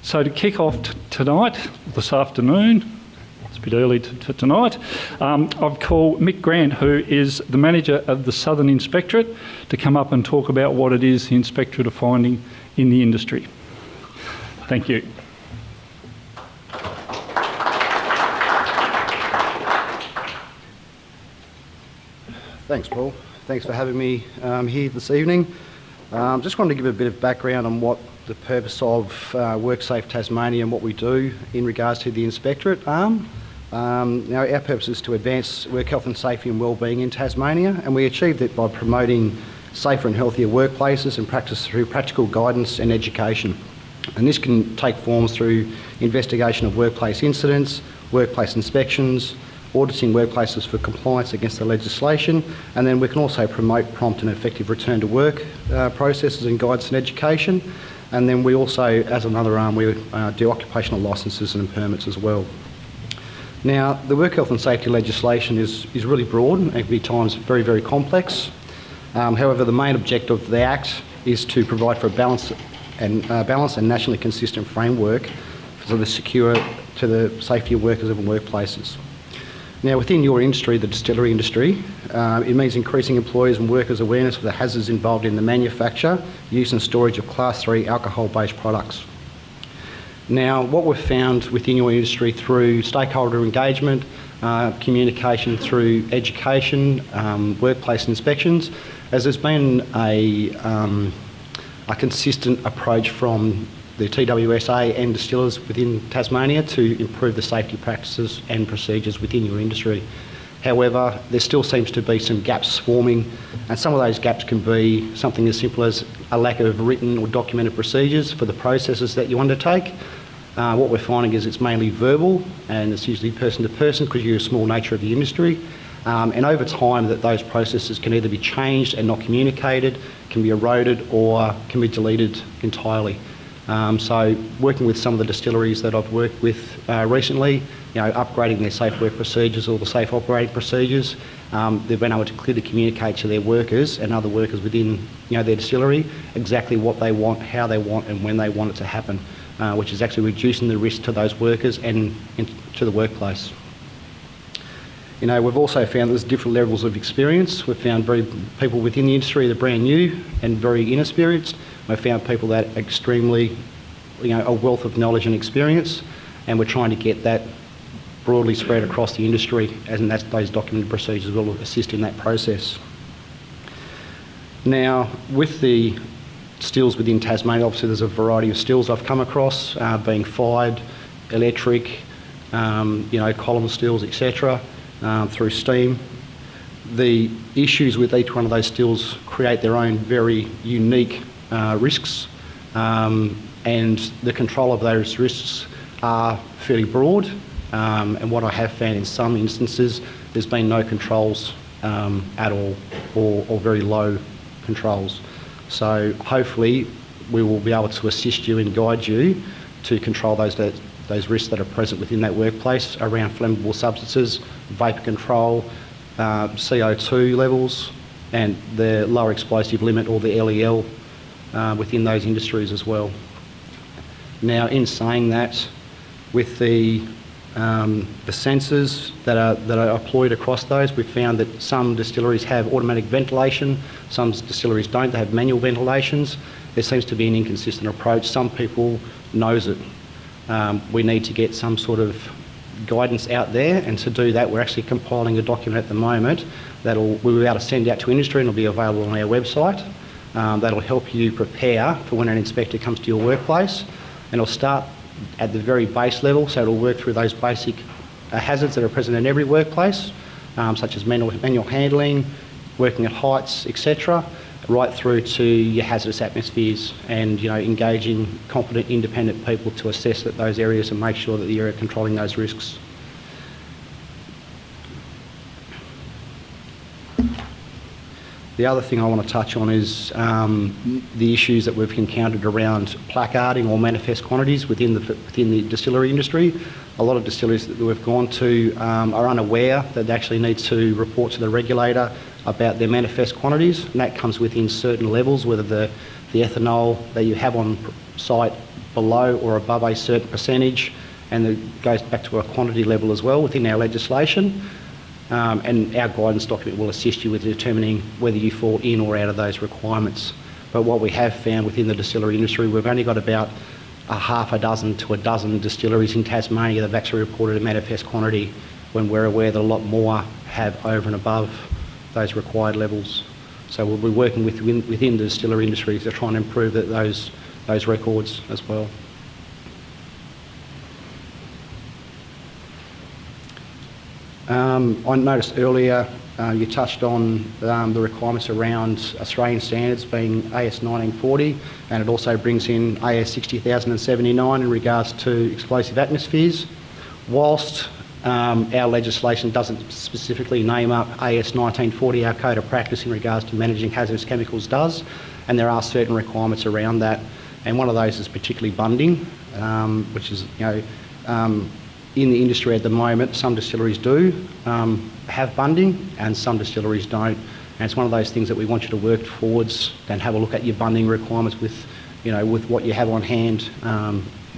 So to kick off tonight, this afternoon, it's a bit early to tonight, I've called Mick Grant, who is the manager of the Southern Inspectorate, to come up and talk about what it is the Inspectorate are finding in the industry. Thank you. Thanks, Paul. Thanks for having me here this evening. Just wanted to give a bit of background on what the purpose of WorkSafe Tasmania and what we do in regards to the Inspectorate arm. Now, our purpose is to advance work health and safety and wellbeing in Tasmania, and we achieve that by promoting safer and healthier workplaces and practice through practical guidance and education. And this can take forms through investigation of workplace incidents, workplace inspections, auditing workplaces for compliance against the legislation, and then we can also promote prompt and effective return to work processes and guidance and education. And then we also, as another arm, we do occupational licences and permits as well. Now, the work health and safety legislation is really broad and can be at times very, very complex. However, the main objective of the Act is to provide for a balanced and nationally consistent framework for the safety of workers and workplaces. Now, within your industry, the distillery industry, it means increasing employers' and workers' awareness of the hazards involved in the manufacture, use and storage of Class 3 alcohol-based products. Now, what we've found within your industry through stakeholder engagement, communication through education, workplace inspections, is there's been a consistent approach from the TWSA and distillers within Tasmania to improve the safety practices and procedures within your industry. However, there still seems to be some gaps forming, and some of those gaps can be something as simple as a lack of written or documented procedures for the processes that you undertake. What we're finding is it's mainly verbal, and it's usually person to person because you're a small nature of the industry. And over time, those processes can either be changed and not communicated, can be eroded, or can be deleted entirely. So working with some of the distilleries that I've worked with recently, upgrading their safe work procedures or the safe operating procedures, they've been able to clearly communicate to their workers and other workers within their distillery exactly what they want, how they want and when they want it to happen, which is actually reducing the risk to those workers and to the workplace. We've also found there's different levels of experience. We've found people within the industry that are brand new and very inexperienced. We've found people that are extremely, a wealth of knowledge and experience, and we're trying to get that broadly spread across the industry, and those documented procedures will assist in that process. Now, with the stills within Tasmania, obviously there's a variety of stills I've come across, being fired, electric, column stills, etc., through steam. The issues with each one of those stills create their own very unique risks, and the control of those risks are fairly broad, and what I have found in some instances, there's been no controls at all, or very low controls. So hopefully we will be able to assist you and guide you to control those risks that are present within that workplace around flammable substances, vapour control, CO2 levels, and the lower explosive limit, or the LEL, within those industries as well. Now, in saying that, with the sensors that are employed across those, we've found that some distilleries have automatic ventilation, some distilleries don't. They have manual ventilations. There seems to be an inconsistent approach. Some people knows it. We need to get some sort of guidance out there, and to do that we're actually compiling a document at the moment we'll be able to send out to industry, and it'll be available on our website. That'll help you prepare for when an inspector comes to your workplace, and it'll start at the very base level, so it'll work through those basic hazards that are present in every workplace, such as manual handling, working at heights, etc., right through to your hazardous atmospheres, and engaging competent independent people to assess those areas and make sure that you're controlling those risks. The other thing I want to touch on is the issues that we've encountered around placarding or manifest quantities within the distillery industry. A lot of distilleries that we've gone to are unaware that they actually need to report to the regulator about their manifest quantities, and that comes within certain levels, whether the ethanol that you have on site below or above a certain percentage, and it goes back to a quantity level as well within our legislation. And our guidance document will assist you with determining whether you fall in or out of those requirements. But what we have found within the distillery industry, we've only got about a half a dozen to a dozen distilleries in Tasmania that have actually reported a manifest quantity, when we're aware that a lot more have over and above those required levels. So we'll be working within the distillery industry to try and improve those records as well. I noticed earlier you touched on the requirements around Australian standards being AS 1940, and it also brings in AS 60079 in regards to explosive atmospheres. Whilst our legislation doesn't specifically name up AS 1940, our code of practice in regards to managing hazardous chemicals does, and there are certain requirements around that. And one of those is particularly bunding, which is, in the industry at the moment, some distilleries do have bunding and some distilleries don't. And it's one of those things that we want you to work towards and have a look at your bunding requirements with what you have on hand.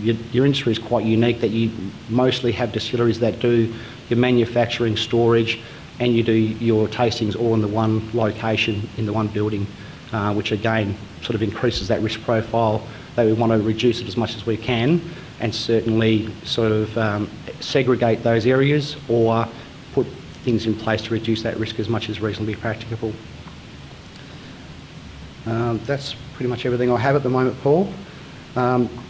Your industry is quite unique, that you mostly have distilleries that do your manufacturing, storage, and you do your tastings all in the one location, in the one building, which again sort of increases that risk profile, that we want to reduce it as much as we can, and certainly sort of segregate those areas or put things in place to reduce that risk as much as reasonably practicable. That's pretty much everything I have at the moment, Paul.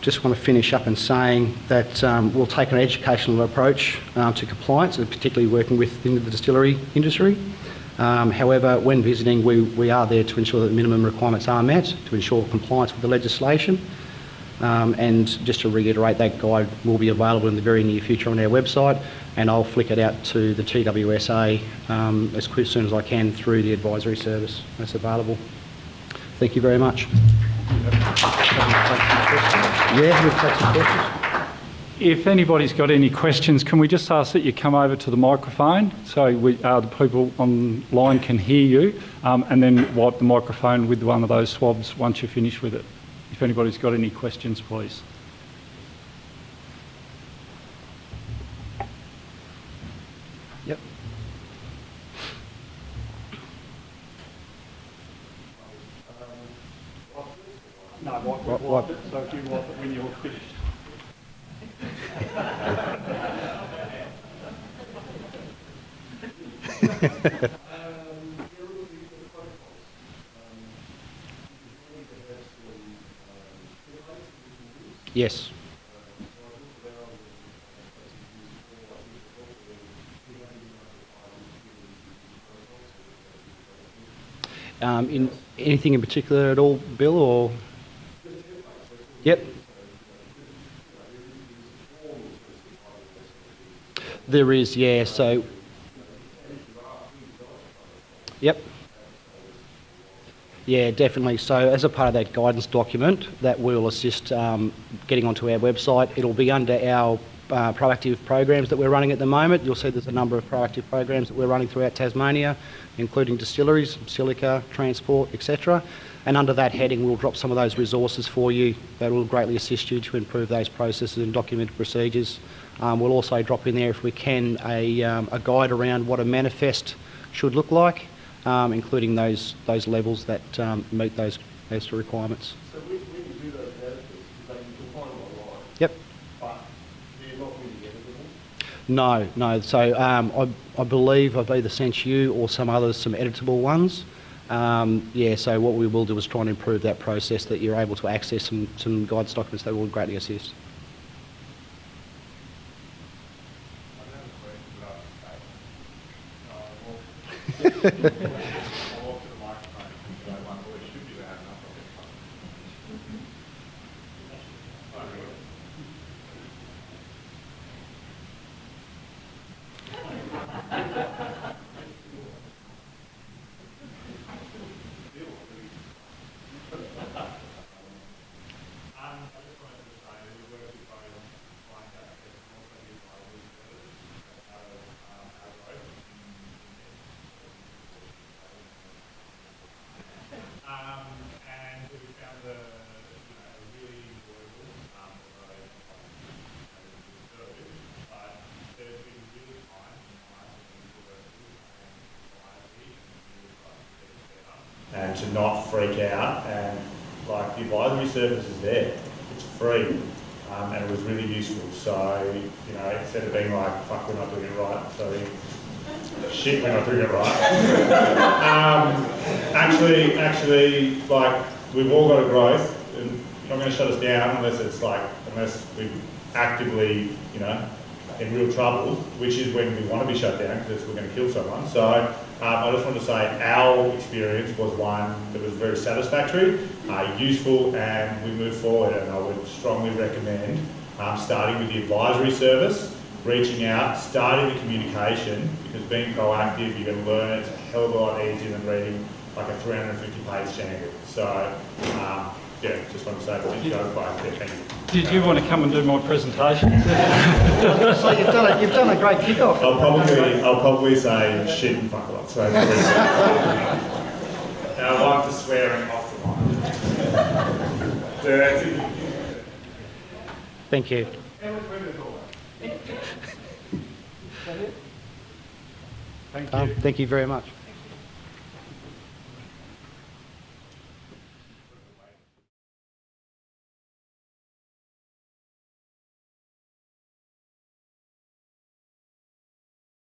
Just want to finish up in saying that we'll take an educational approach to compliance, and particularly working within the distillery industry. However, when visiting, we are there to ensure that minimum requirements are met, to ensure compliance with the legislation. And just to reiterate, that guide will be available in the very near future on our website, and I'll flick it out to the TWSA as soon as I can through the advisory service that's available. Thank you very much. Yeah, we'll take some questions. If anybody's got any questions, can we just ask that you come over to the microphone so the people online can hear you, and then wipe the microphone with one of those swabs once you're finished with it. If anybody's got any questions, please. Yep. No, wipe it, so if you wipe it when you're finished. Yes. In anything in particular at all, Bill, or? Yep. There is, yeah, so... Yep. Yeah, definitely. So as a part of that guidance document that will assist getting onto our website, it'll be under our proactive programs that we're running at the moment. You'll see there's a number of proactive programs that we're running throughout Tasmania, including distilleries, silica, transport, etc. And under that heading, we'll drop some of those resources for you that will greatly assist you to improve those processes and documented procedures. We'll also drop in there, if we can, a guide around what a manifest should look like, including those levels that meet those requirements. So when you do those manifests, because you can find them online. Yep. But they're not really editable? No. So I believe I've either sent you or some others some editable ones. Yeah, so what we will do is try and improve that process, that you're able to access some guidance documents that will greatly assist. and to not freak out. And like the advisory service is there, it's free, and it was really useful. So, you know, instead of being like, fuck, we're not doing it right, sorry, shit, we're not doing it right. Actually, like, we've all got a growth, and you're not going to shut us down unless we actively, you know, in real trouble, which is when we want to be shut down because we're going to kill someone. So I just want to say our experience was one that was very satisfactory, useful, and we moved forward. And I would strongly recommend starting with the advisory service, reaching out, starting the communication, because being proactive, you're going to learn it's a hell of a lot easier than reading like a 350-page standard. So yeah, just want to say thank you. Thank you. Did you want to come and do my presentation? So you've done a great kick-off. I'll probably say shit and fuck a lot. So and I like the swearing off the line. Thank you. Thank you. Thank you very much.